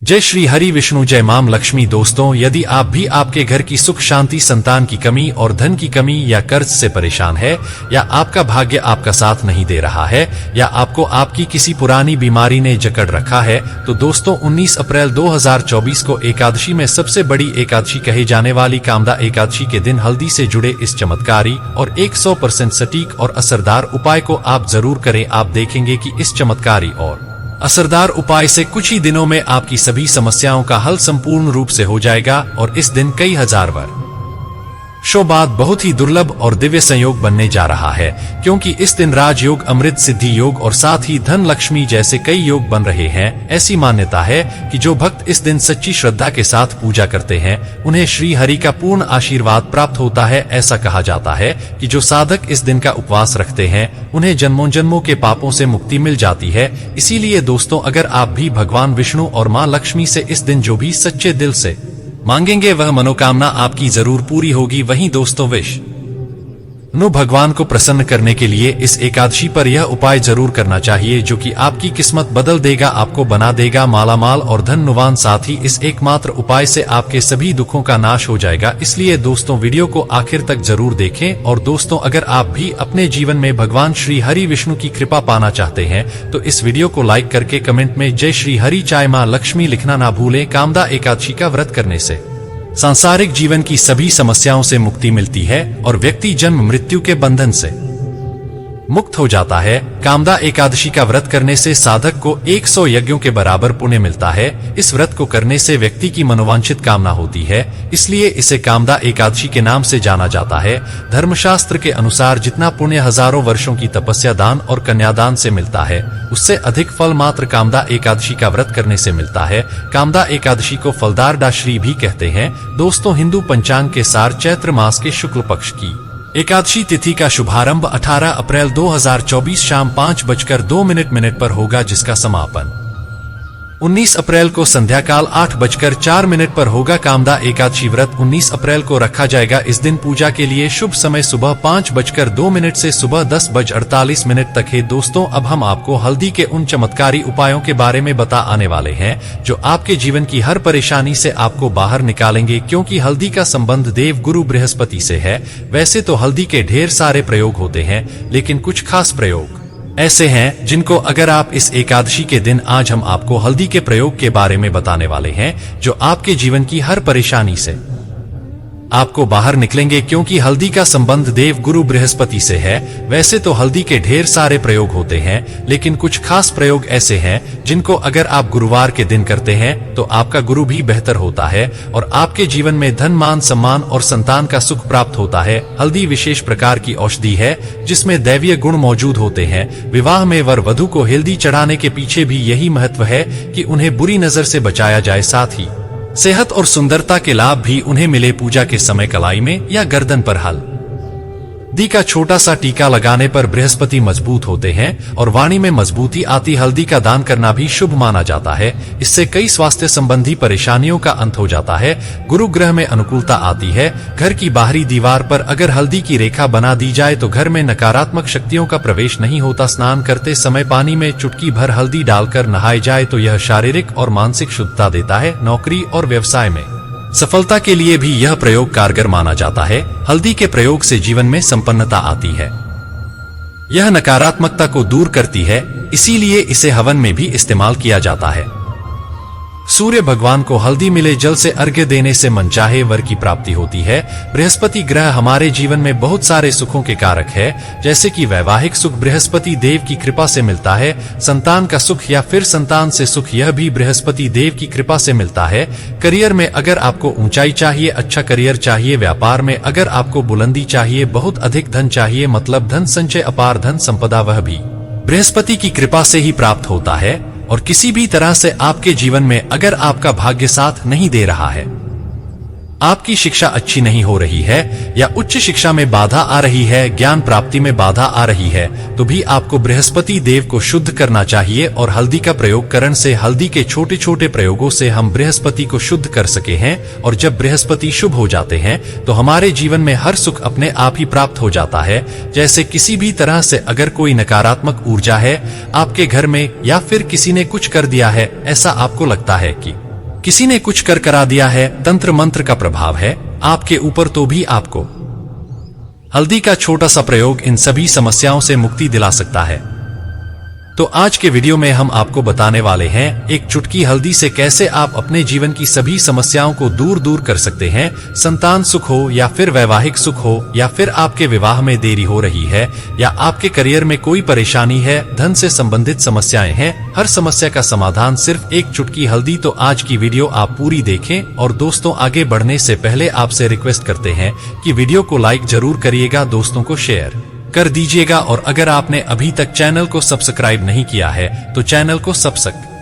जय श्री हरि विष्णु, जय माम लक्ष्मी। दोस्तों, यदि आप भी आपके घर की सुख शांति, संतान की कमी और धन की कमी या कर्ज से परेशान है, या आपका भाग्य आपका साथ नहीं दे रहा है, या आपको आपकी किसी पुरानी बीमारी ने जकड़ रखा है, तो दोस्तों 19 अप्रैल 2024 को एकादशी में सबसे बड़ी एकादशी कहे जाने वाली कामदा एकादशी के दिन हल्दी से जुड़े इस चमत्कारी और 100% सटीक और असरदार उपाय को आप जरूर करें। आप देखेंगे कि इस चमत्कारी और असरदार उपाय से कुछ ही दिनों में आपकी सभी समस्याओं का हल संपूर्ण रूप से हो जाएगा और इस दिन कई हजार वर्षों बाद बहुत ही दुर्लभ और दिव्य संयोग बनने जा रहा है, क्योंकि इस दिन राजयोग, अमृत सिद्धि योग और साथ ही धन लक्ष्मी जैसे कई योग बन रहे हैं। ऐसी मान्यता है कि जो भक्त इस दिन सच्ची श्रद्धा के साथ पूजा करते हैं, उन्हें श्री हरि का पूर्ण आशीर्वाद प्राप्त होता है। ऐसा कहा जाता है कि जो साधक इस दिन का उपवास रखते हैं, उन्हें जन्मों जन्मों के पापों से मुक्ति मिल जाती है। इसीलिए दोस्तों, अगर आप भी भगवान विष्णु और मां लक्ष्मी से इस दिन जो भी सच्चे दिल से मांगेंगे, वह मनोकामना आपकी जरूर पूरी होगी। वहीं दोस्तों, विष्णु भगवान को प्रसन्न करने के लिए इस एकादशी पर यह उपाय जरूर करना चाहिए, जो कि आपकी किस्मत बदल देगा, आपको बना देगा मालामाल और धनवान। साथ ही इस एकमात्र उपाय से आपके सभी दुखों का नाश हो जाएगा। इसलिए दोस्तों, वीडियो को आखिर तक जरूर देखें। और दोस्तों, अगर आप भी अपने जीवन में भगवान श्री हरि विष्णु की कृपा पाना चाहते हैं, तो इस वीडियो को लाइक करके कमेंट में जय श्री हरि चाय मां लक्ष्मी लिखना ना भूलें। कामदा एकादशी का व्रत करने से सांसारिक जीवन की सभी समस्याओं से मुक्ति मिलती है और व्यक्ति जन्म मृत्यु के बंधन से मुक्त हो जाता है। कामदा एकादशी का व्रत करने से साधक को 100 यज्ञों के बराबर पुण्य मिलता है। इस व्रत को करने से व्यक्ति की मनोवांछित कामना होती है, इसलिए इसे कामदा एकादशी के नाम से जाना जाता है। धर्मशास्त्र के अनुसार जितना पुण्य हजारों वर्षों की तपस्या, दान और कन्यादान से मिलता है, उससे अधिक फल मात्र कामदा एकादशी का व्रत करने से मिलता है। कामदा एकादशी को फलदार डाश्री भी कहते हैं। दोस्तों, हिंदू पंचांग के सार चैत्र मास के शुक्ल पक्ष की एकादशी तिथि का शुभारंभ 18 अप्रैल 2024 शाम 5:02 पर होगा, जिसका समापन 19 अप्रैल को संध्या काल 8:04 पर होगा। कामदा एकादशी व्रत 19 अप्रैल को रखा जाएगा। इस दिन पूजा के लिए शुभ समय सुबह 5:02 से सुबह 10:48 तक है। दोस्तों, अब हम आपको हल्दी के उन चमत्कारी उपायों के बारे में बता आने वाले हैं, जो आपके जीवन की हर परेशानी से आपको बाहर निकालेंगे, क्योंकि हल्दी का संबंध देव गुरु बृहस्पति से है। वैसे तो हल्दी के ढेर सारे प्रयोग होते हैं, लेकिन कुछ खास प्रयोग ऐसे हैं जिनको अगर आप इस एकादशी के दिन, आज हम आपको हल्दी के प्रयोग के बारे में बताने वाले हैं, जो आपके जीवन की हर परेशानी से आपको बाहर निकलेंगे, क्योंकि हल्दी का संबंध देव गुरु बृहस्पति से है। वैसे तो हल्दी के ढेर सारे प्रयोग होते हैं, लेकिन कुछ खास प्रयोग ऐसे हैं जिनको अगर आप गुरुवार के दिन करते हैं, तो आपका गुरु भी बेहतर होता है और आपके जीवन में धन, मान, सम्मान और संतान का सुख प्राप्त होता है। हल्दी विशेष प्रकार की औषधि है, जिसमें दैवीय गुण मौजूद होते हैं। विवाह में वर वधु को हल्दी चढ़ाने के पीछे भी यही महत्व है कि उन्हें बुरी नजर से बचाया जाए। साथ ही सेहत और सुंदरता के लाभ भी उन्हें मिले। पूजा के समय कलाई में या गर्दन पर हल्दी का छोटा सा टीका लगाने पर बृहस्पति मजबूत होते हैं और वाणी में मजबूती आती। हल्दी का दान करना भी शुभ माना जाता है। इससे कई स्वास्थ्य संबंधी परेशानियों का अंत हो जाता है। गुरु ग्रह में अनुकूलता आती है। घर की बाहरी दीवार पर अगर हल्दी की रेखा बना दी जाए, तो घर में नकारात्मक शक्तियों का प्रवेश नहीं होता। स्नान करते समय पानी में चुटकी भर हल्दी डालकर नहाए जाए, तो यह शारीरिक और मानसिक शुद्धता देता है। नौकरी और व्यवसाय में सफलता के लिए भी यह प्रयोग कारगर माना जाता है। हल्दी के प्रयोग से जीवन में संपन्नता आती है। यह नकारात्मकता को दूर करती है, इसीलिए इसे हवन में भी इस्तेमाल किया जाता है। सूर्य भगवान को हल्दी मिले जल से अर्घ्य देने से मनचाहे वर की प्राप्ति होती है। बृहस्पति ग्रह हमारे जीवन में बहुत सारे सुखों के कारक है, जैसे कि वैवाहिक सुख बृहस्पति देव की कृपा से मिलता है। संतान का सुख या फिर संतान से सुख, यह भी बृहस्पति देव की कृपा से मिलता है। करियर में अगर आपको ऊंचाई चाहिए, अच्छा करियर चाहिए। व्यापार में अगर आपको बुलंदी चाहिए, बहुत अधिक धन चाहिए, मतलब धन संचय, अपार धन संपदा, वह भी बृहस्पति की कृपा से ही प्राप्त होता है। और किसी भी तरह से आपके जीवन में अगर आपका भाग्य साथ नहीं दे रहा है, आपकी शिक्षा अच्छी नहीं हो रही है, या उच्च शिक्षा में बाधा आ रही है, ज्ञान प्राप्ति में बाधा आ रही है, तो भी आपको बृहस्पति देव को शुद्ध करना चाहिए। और हल्दी का प्रयोग करने से, हल्दी के छोटे छोटे प्रयोगों से हम बृहस्पति को शुद्ध कर सके हैं। और जब बृहस्पति शुभ हो जाते हैं, तो हमारे जीवन में हर सुख अपने आप ही प्राप्त हो जाता है। जैसे किसी भी तरह से अगर कोई नकारात्मक ऊर्जा है आपके घर में, या फिर किसी ने कुछ कर दिया है, ऐसा आपको लगता है कि किसी ने कुछ कर करा दिया है, तंत्र मंत्र का प्रभाव है आपके ऊपर, तो भी आपको हल्दी का छोटा सा प्रयोग इन सभी समस्याओं से मुक्ति दिला सकता है। तो आज के वीडियो में हम आपको बताने वाले हैं एक चुटकी हल्दी से कैसे आप अपने जीवन की सभी समस्याओं को दूर दूर कर सकते हैं। संतान सुख हो या फिर वैवाहिक सुख हो या फिर आपके विवाह में देरी हो रही है या आपके करियर में कोई परेशानी है, धन से संबंधित समस्याएं हैं, हर समस्या का समाधान सिर्फ एक चुटकी हल्दी। तो आज की वीडियो आप पूरी देखें। और दोस्तों, आगे बढ़ने से पहले आपसे रिक्वेस्ट करते हैं कि वीडियो को लाइक जरूर करिएगा, दोस्तों को शेयर कर दीजिएगा और अगर आपने अभी तक चैनल को सब्सक्राइब नहीं किया है तो चैनल को सब्सक्राइब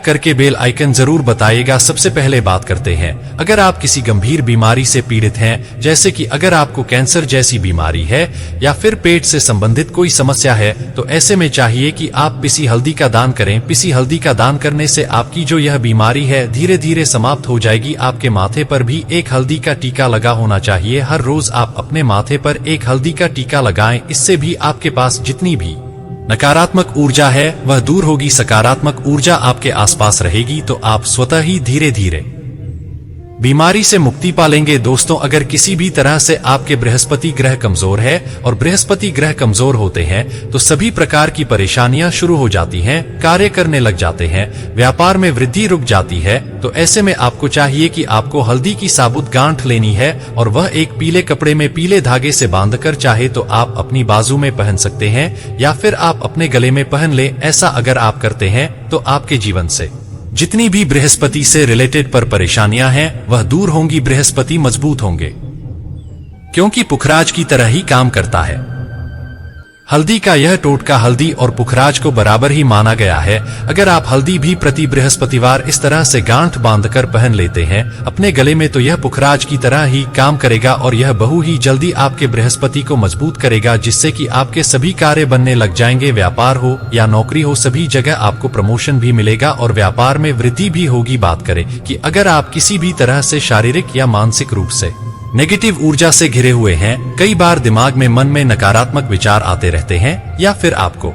करके बेल आइकन जरूर बताइएगा। सबसे पहले बात करते हैं, अगर आप किसी गंभीर बीमारी से पीड़ित हैं, जैसे कि अगर आपको कैंसर जैसी बीमारी है या फिर पेट से संबंधित कोई समस्या है, तो ऐसे में चाहिए कि आप पिसी हल्दी का दान करें। पिसी हल्दी का दान करने से आपकी जो यह बीमारी है धीरे धीरे समाप्त हो जाएगी। आपके माथे पर भी एक हल्दी का टीका लगा होना चाहिए। हर रोज आप अपने माथे पर एक हल्दी का टीका लगाएं। इससे भी आपके पास जितनी भी नकारात्मक ऊर्जा है वह दूर होगी, सकारात्मक ऊर्जा आपके आसपास रहेगी, तो आप स्वतः ही धीरे धीरे बीमारी से मुक्ति पालेंगे। दोस्तों, अगर किसी भी तरह से आपके बृहस्पति ग्रह कमजोर है और बृहस्पति ग्रह कमजोर होते हैं तो सभी प्रकार की परेशानियां शुरू हो जाती हैं, कार्य करने लग जाते हैं, व्यापार में वृद्धि रुक जाती है। तो ऐसे में आपको चाहिए कि आपको हल्दी की साबुत गांठ लेनी है और वह एक पीले कपड़े में पीले धागे से बांधकर, चाहे तो आप अपनी बाजू में पहन सकते हैं या फिर आप अपने गले में पहन ले। ऐसा अगर आप करते हैं तो आपके जीवन से जितनी भी बृहस्पति से रिलेटेड पर परेशानियां हैं वह दूर होंगी, बृहस्पति मजबूत होंगे, क्योंकि पुखराज की तरह ही काम करता है। हल्दी का यह टोटका हल्दी और पुखराज को बराबर ही माना गया है। अगर आप हल्दी भी प्रति बृहस्पतिवार इस तरह से गांठ बांधकर पहन लेते हैं अपने गले में, तो यह पुखराज की तरह ही काम करेगा और यह बहु ही जल्दी आपके बृहस्पति को मजबूत करेगा, जिससे कि आपके सभी कार्य बनने लग जाएंगे। व्यापार हो या नौकरी हो, सभी जगह आपको प्रमोशन भी मिलेगा और व्यापार में वृद्धि भी होगी। बात करें कि अगर आप किसी भी तरह से शारीरिक या मानसिक रूप से नेगेटिव ऊर्जा से घिरे हुए हैं, कई बार दिमाग में मन में नकारात्मक विचार आते रहते हैं या फिर आपको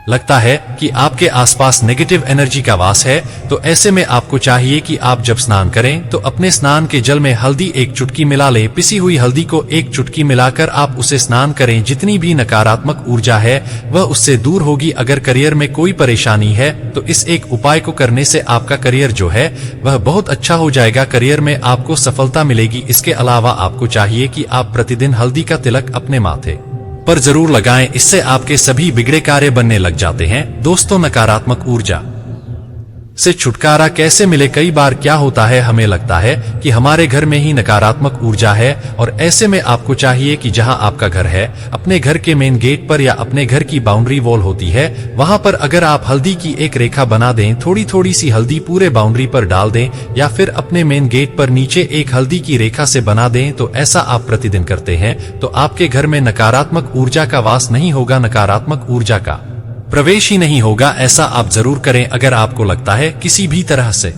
लगता है कि आपके आसपास नेगेटिव एनर्जी का वास है, तो ऐसे में आपको चाहिए कि आप जब स्नान करें तो अपने स्नान के जल में हल्दी एक चुटकी मिला लें। पिसी हुई हल्दी को एक चुटकी मिलाकर आप उसे स्नान करें। जितनी भी नकारात्मक ऊर्जा है वह उससे दूर होगी। अगर करियर में कोई परेशानी है तो इस एक उपाय को करने से आपका करियर जो है वह बहुत अच्छा हो जाएगा, करियर में आपको सफलता मिलेगी। इसके अलावा आपको चाहिए कि आप प्रतिदिन हल्दी का तिलक अपने माथे पर जरूर लगाएं, इससे आपके सभी बिगड़े कार्य बनने लग जाते हैं। दोस्तों, नकारात्मक ऊर्जा से छुटकारा कैसे मिले? कई बार क्या होता है, हमें लगता है कि हमारे घर में ही नकारात्मक ऊर्जा है और ऐसे में आपको चाहिए कि जहां आपका घर है, अपने घर के मेन गेट पर या अपने घर की बाउंड्री वॉल होती है, वहां पर अगर आप हल्दी की एक रेखा बना दें, थोड़ी थोड़ी सी हल्दी पूरे बाउंड्री पर डाल दें या फिर अपने मेन गेट पर नीचे एक हल्दी की रेखा से बना दें, तो ऐसा आप प्रतिदिन करते हैं तो आपके घर में नकारात्मक ऊर्जा का वास नहीं होगा, नकारात्मक ऊर्जा का प्रवेश ही नहीं होगा। ऐसा आप जरूर करें। अगर आपको लगता है किसी भी तरह से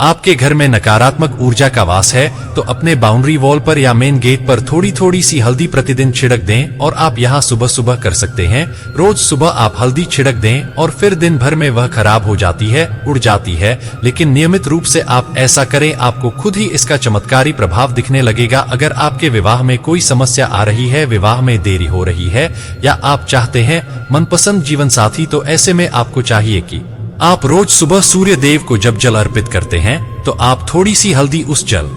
आपके घर में नकारात्मक ऊर्जा का वास है तो अपने बाउंड्री वॉल पर या मेन गेट पर थोड़ी थोड़ी सी हल्दी प्रतिदिन छिड़क दें और आप यहां सुबह सुबह कर सकते हैं। रोज सुबह आप हल्दी छिड़क दें और फिर दिन भर में वह खराब हो जाती है, उड़ जाती है, लेकिन नियमित रूप से आप ऐसा करें, आपको खुद ही इसका चमत्कारी प्रभाव दिखने लगेगा। अगर आपके विवाह में कोई समस्या आ रही है, विवाह में देरी हो रही है या आप चाहते हैं मनपसंद जीवन साथी, तो ऐसे में आपको चाहिए कि आप रोज सुबह सूर्य देव को जब जल अर्पित करते हैं तो आप थोड़ी सी हल्दी उस जल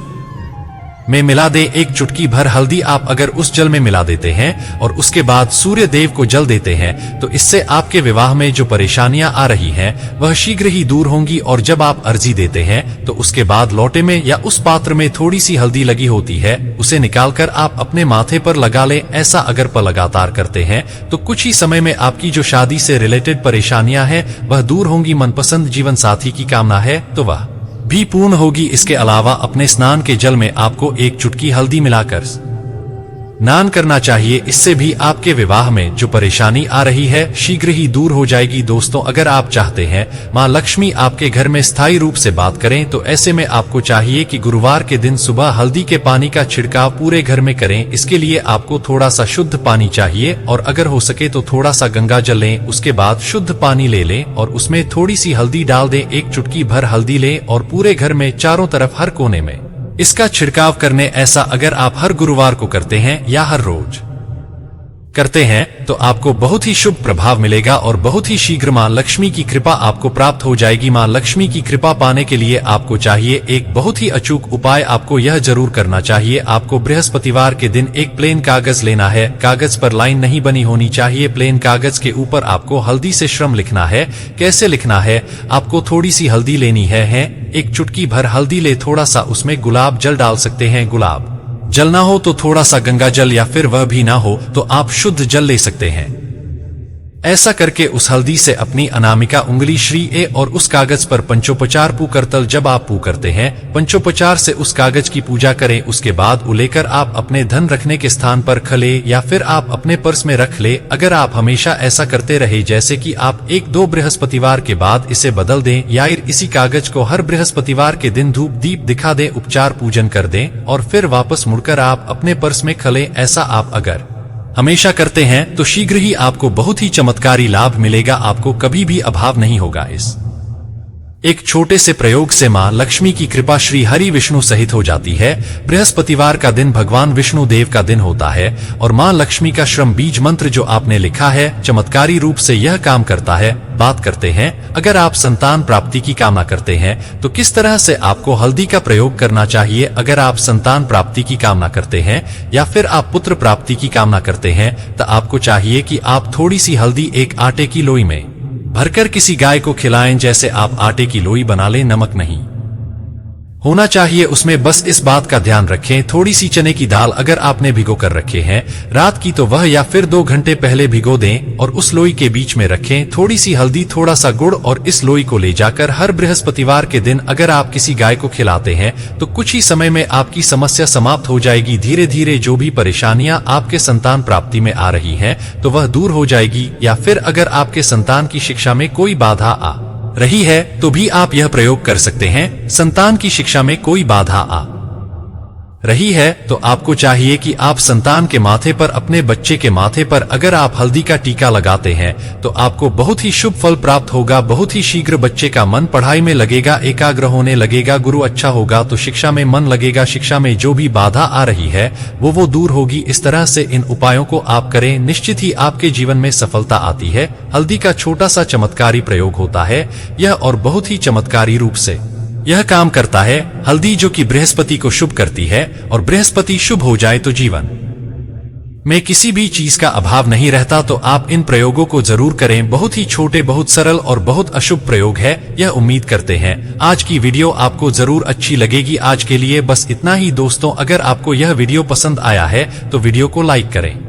में मिला दे। एक चुटकी भर हल्दी आप अगर उस जल में मिला देते हैं और उसके बाद सूर्य देव को जल देते हैं तो इससे आपके विवाह में जो परेशानियां आ रही हैं वह शीघ्र ही दूर होंगी। और जब आप अर्जी देते हैं तो उसके बाद लोटे में या उस पात्र में थोड़ी सी हल्दी लगी होती है, उसे निकालकर आप अपने माथे पर लगा लें। ऐसा अगर लगातार करते हैं तो कुछ ही समय में आपकी जो शादी से रिलेटेड परेशानियां हैं वह दूर होंगी। मनपसंद जीवन साथी की कामना है तो वह भी पूर्ण होगी। इसके अलावा अपने स्नान के जल में आपको एक चुटकी हल्दी मिलाकर स्नान करना चाहिए। इससे भी आपके विवाह में जो परेशानी आ रही है शीघ्र ही दूर हो जाएगी। दोस्तों, अगर आप चाहते हैं मां लक्ष्मी आपके घर में स्थायी रूप से बात करें तो ऐसे में आपको चाहिए कि गुरुवार के दिन सुबह हल्दी के पानी का छिड़काव पूरे घर में करें। इसके लिए आपको थोड़ा सा शुद्ध पानी चाहिए और अगर हो सके तो थोड़ा सा गंगा जल लें। उसके बाद शुद्ध पानी ले लें और उसमें थोड़ी सी हल्दी डाल दें। एक चुटकी भर हल्दी लें और पूरे घर में चारों तरफ हर कोने में इसका छिड़काव करने। ऐसा अगर आप हर गुरुवार को करते हैं या हर रोज करते हैं तो आपको बहुत ही शुभ प्रभाव मिलेगा और बहुत ही शीघ्र मां लक्ष्मी की कृपा आपको प्राप्त हो जाएगी। मां लक्ष्मी की कृपा पाने के लिए आपको चाहिए एक बहुत ही अचूक उपाय। आपको यह जरूर करना चाहिए। आपको बृहस्पतिवार के दिन एक प्लेन कागज लेना है। कागज पर लाइन नहीं बनी होनी चाहिए। प्लेन कागज के ऊपर आपको हल्दी से श्रम लिखना है। कैसे लिखना है? आपको थोड़ी सी हल्दी लेनी है। एक चुटकी भर हल्दी ले, थोड़ा सा उसमें गुलाब जल डाल सकते हैं। गुलाब जल ना हो तो थोड़ा सा गंगा जल या फिर वह भी ना हो तो आप शुद्ध जल ले सकते हैं। ऐसा करके उस हल्दी से अपनी अनामिका उंगली श्री ए और उस कागज पर पंचोपचार पू करतल। जब आप पू करते हैं पंचोपचार से उस कागज की पूजा करें। उसके बाद उलेकर आप अपने धन रखने के स्थान पर खले या फिर आप अपने पर्स में रख ले। अगर आप हमेशा ऐसा करते रहे जैसे कि आप 1-2 बृहस्पतिवार के बाद इसे बदल दें या इसी कागज को हर बृहस्पतिवार के दिन धूप दीप दिखा दें, उपचार पूजन कर दें और फिर वापस मुड़कर आप अपने पर्स में खले। ऐसा आप अगर हमेशा करते हैं तो शीघ्र ही आपको बहुत ही चमत्कारी लाभ मिलेगा। आपको कभी भी अभाव नहीं होगा। इस एक छोटे से प्रयोग से मां लक्ष्मी की कृपा श्री हरि विष्णु सहित हो जाती है। बृहस्पतिवार का दिन भगवान विष्णु देव का दिन होता है और मां लक्ष्मी का श्रम बीज मंत्र जो आपने लिखा है चमत्कारी रूप से यह काम करता है। बात करते हैं अगर आप संतान प्राप्ति की कामना करते हैं तो किस तरह से आपको हल्दी का प्रयोग करना चाहिए। अगर आप संतान प्राप्ति की कामना करते हैं या फिर आप पुत्र प्राप्ति की कामना करते हैं तो आपको चाहिए कि आप थोड़ी सी हल्दी एक आटे की लोई में भरकर किसी गाय को खिलाएं। जैसे आप आटे की लोई बना लें, नमक नहीं होना चाहिए उसमें। बस इस बात का ध्यान रखें। थोड़ी सी चने की दाल अगर आपने भिगो कर रखे हैं रात की तो वह या फिर 2 घंटे पहले भिगो दें और उस लोई के बीच में रखें थोड़ी सी हल्दी, थोड़ा सा गुड़ और इस लोई को ले जाकर हर बृहस्पतिवार के दिन अगर आप किसी गाय को खिलाते हैं तो कुछ ही समय में आपकी समस्या समाप्त हो जाएगी। धीरे धीरे जो भी परेशानियां आपके संतान प्राप्ति में आ रही हैं तो वह दूर हो जाएगी। या फिर अगर आपके संतान की शिक्षा में कोई बाधा आ रही है तो भी आप यह प्रयोग कर सकते हैं। संतान की शिक्षा में कोई बाधा आ रही है तो आपको चाहिए कि आप संतान के माथे पर, अपने बच्चे के माथे पर अगर आप हल्दी का टीका लगाते हैं तो आपको बहुत ही शुभ फल प्राप्त होगा। बहुत ही शीघ्र बच्चे का मन पढ़ाई में लगेगा, एकाग्र होने लगेगा, गुरु अच्छा होगा तो शिक्षा में मन लगेगा। शिक्षा में जो भी बाधा आ रही है वो दूर होगी। इस तरह से इन उपायों को आप करें, निश्चित ही आपके जीवन में सफलता आती है। हल्दी का छोटा सा चमत्कारी प्रयोग होता है यह और बहुत ही चमत्कारी रूप से यह काम करता है। हल्दी जो कि बृहस्पति को शुभ करती है और बृहस्पति शुभ हो जाए तो जीवन में किसी भी चीज का अभाव नहीं रहता। तो आप इन प्रयोगों को जरूर करें। बहुत ही छोटे, बहुत सरल और बहुत अशुभ प्रयोग है यह उम्मीद करते हैं आज की वीडियो आपको जरूर अच्छी लगेगी। आज के लिए बस इतना ही दोस्तों। अगर आपको यह वीडियो पसंद आया है तो वीडियो को लाइक करें।